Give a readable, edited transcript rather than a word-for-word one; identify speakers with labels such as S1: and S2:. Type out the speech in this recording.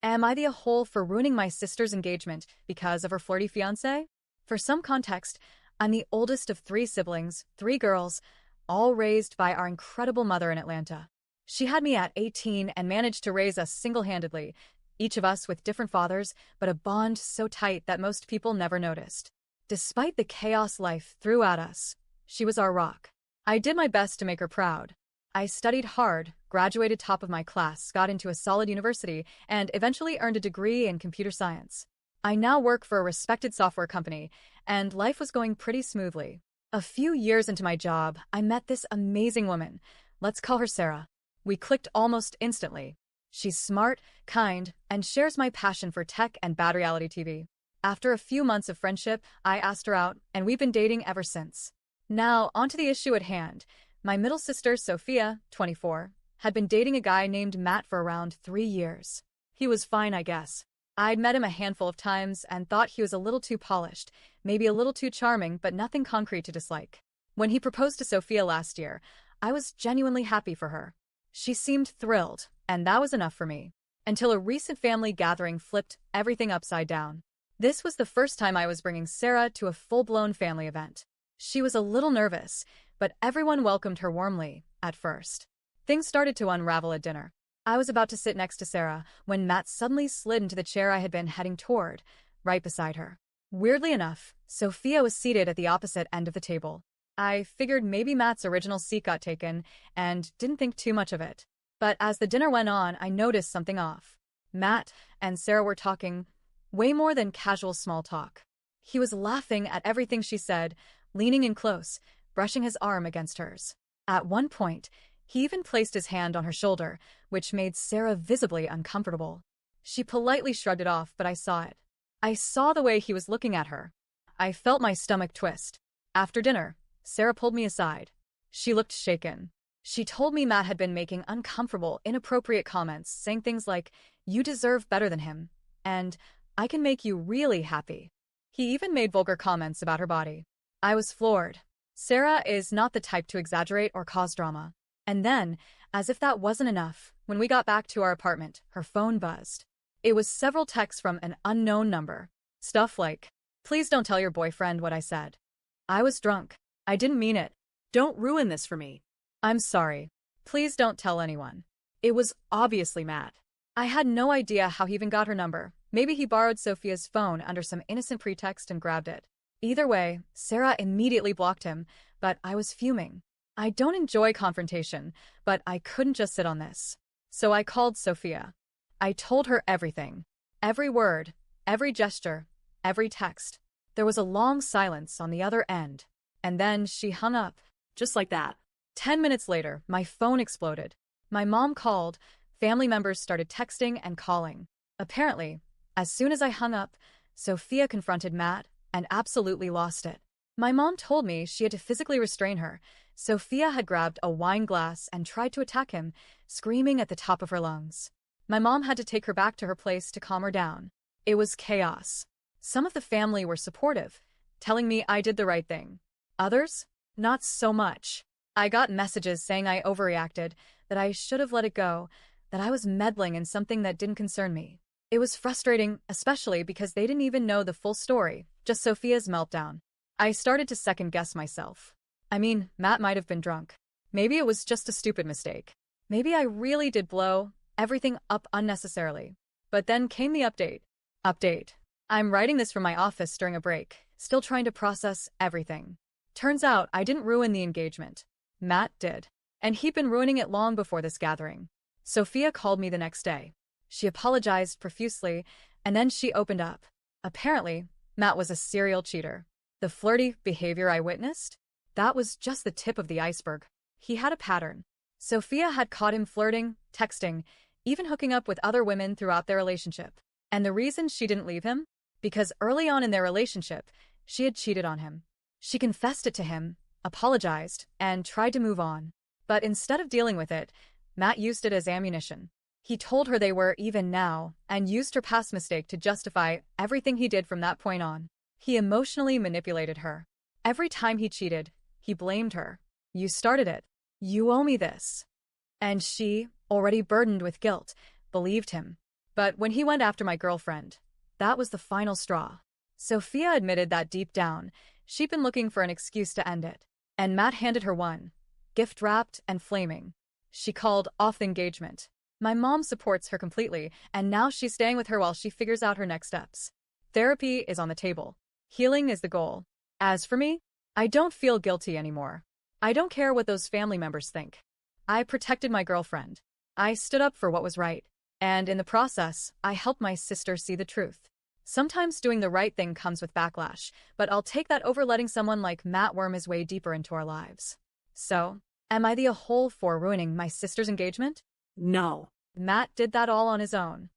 S1: Am I the a-hole for ruining my sister's engagement because of her flirty fiancé? For some context, I'm the oldest of three siblings, three girls, all raised by our incredible mother in Atlanta. She had me at 18 and managed to raise us single-handedly, each of us with different fathers, but a bond so tight that most people never noticed. Despite the chaos life threw at us, she was our rock. I did my best to make her proud. I studied hard, graduated top of my class, got into a solid university, and eventually earned a degree in computer science. I now work for a respected software company, and life was going pretty smoothly. A few years into my job, I met this amazing woman. Let's call her Sarah. We clicked almost instantly. She's smart, kind, and shares my passion for tech and bad reality TV. After a few months of friendship, I asked her out, and we've been dating ever since. Now, onto the issue at hand. My middle sister, Sophia, 24, had been dating a guy named Matt for around 3 years. He was fine, I guess. I'd met him a handful of times and thought he was a little too polished, maybe a little too charming, but nothing concrete to dislike. When he proposed to Sophia last year, I was genuinely happy for her. She seemed thrilled, and that was enough for me. Until a recent family gathering flipped everything upside down. This was the first time I was bringing Sarah to a full-blown family event. She was a little nervous, but everyone welcomed her warmly, at first. Things started to unravel at dinner. I was about to sit next to Sarah when Matt suddenly slid into the chair I had been heading toward, right beside her. Weirdly enough, Sophia was seated at the opposite end of the table. I figured maybe Matt's original seat got taken and didn't think too much of it. But as the dinner went on, I noticed something off. Matt and Sarah were talking way more than casual small talk. He was laughing at everything she said, leaning in close, brushing his arm against hers. At one point, he even placed his hand on her shoulder, which made Sarah visibly uncomfortable. She politely shrugged it off, but I saw it. I saw the way he was looking at her. I felt my stomach twist. After dinner, Sarah pulled me aside. She looked shaken. She told me Matt had been making uncomfortable, inappropriate comments, saying things like, "You deserve better than him," and "I can make you really happy." He even made vulgar comments about her body. I was floored. Sarah is not the type to exaggerate or cause drama. And then, as if that wasn't enough, when we got back to our apartment, her phone buzzed. It was several texts from an unknown number. Stuff like, "Please don't tell your boyfriend what I said. I was drunk. I didn't mean it. Don't ruin this for me. I'm sorry. Please don't tell anyone." It was obviously Matt. I had no idea how he even got her number. Maybe he borrowed Sophia's phone under some innocent pretext and grabbed it. Either way, Sarah immediately blocked him, but I was fuming. I don't enjoy confrontation, but I couldn't just sit on this. So I called Sophia. I told her everything. Every word, every gesture, every text. There was a long silence on the other end. And then she hung up. Just like that. 10 minutes later, my phone exploded. My mom called. Family members started texting and calling. Apparently, as soon as I hung up, Sophia confronted Matt and absolutely lost it. My mom told me she had to physically restrain her. Sophia had grabbed a wine glass and tried to attack him, screaming at the top of her lungs. My mom had to take her back to her place to calm her down. It was chaos. Some of the family were supportive, telling me I did the right thing. Others? Not so much. I got messages saying I overreacted, that I should have let it go, that I was meddling in something that didn't concern me. It was frustrating, especially because they didn't even know the full story, just Sophia's meltdown. I started to second-guess myself. I mean, Matt might have been drunk. Maybe it was just a stupid mistake. Maybe I really did blow everything up unnecessarily. But then came the update. Update. I'm writing this from my office during a break, still trying to process everything. Turns out I didn't ruin the engagement. Matt did. And he'd been ruining it long before this gathering. Sophia called me the next day. She apologized profusely, and then she opened up. Apparently, Matt was a serial cheater. The flirty behavior I witnessed? That was just the tip of the iceberg. He had a pattern. Sophia had caught him flirting, texting, even hooking up with other women throughout their relationship. And the reason she didn't leave him? Because early on in their relationship, she had cheated on him. She confessed it to him, apologized, and tried to move on. But instead of dealing with it, Matt used it as ammunition. He told her they were even now, and used her past mistake to justify everything he did from that point on. He emotionally manipulated her. Every time he cheated, he blamed her. "You started it. You owe me this." And she, already burdened with guilt, believed him. But when he went after my girlfriend, that was the final straw. Sophia admitted that deep down, she'd been looking for an excuse to end it. And Matt handed her one, gift-wrapped and flaming. She called off the engagement. My mom supports her completely, and now she's staying with her while she figures out her next steps. Therapy is on the table. Healing is the goal. As for me, I don't feel guilty anymore. I don't care what those family members think. I protected my girlfriend. I stood up for what was right. And in the process, I helped my sister see the truth. Sometimes doing the right thing comes with backlash, but I'll take that over letting someone like Matt worm his way deeper into our lives. So, am I the a-hole for ruining my sister's engagement?
S2: No.
S1: Matt did that all on his own.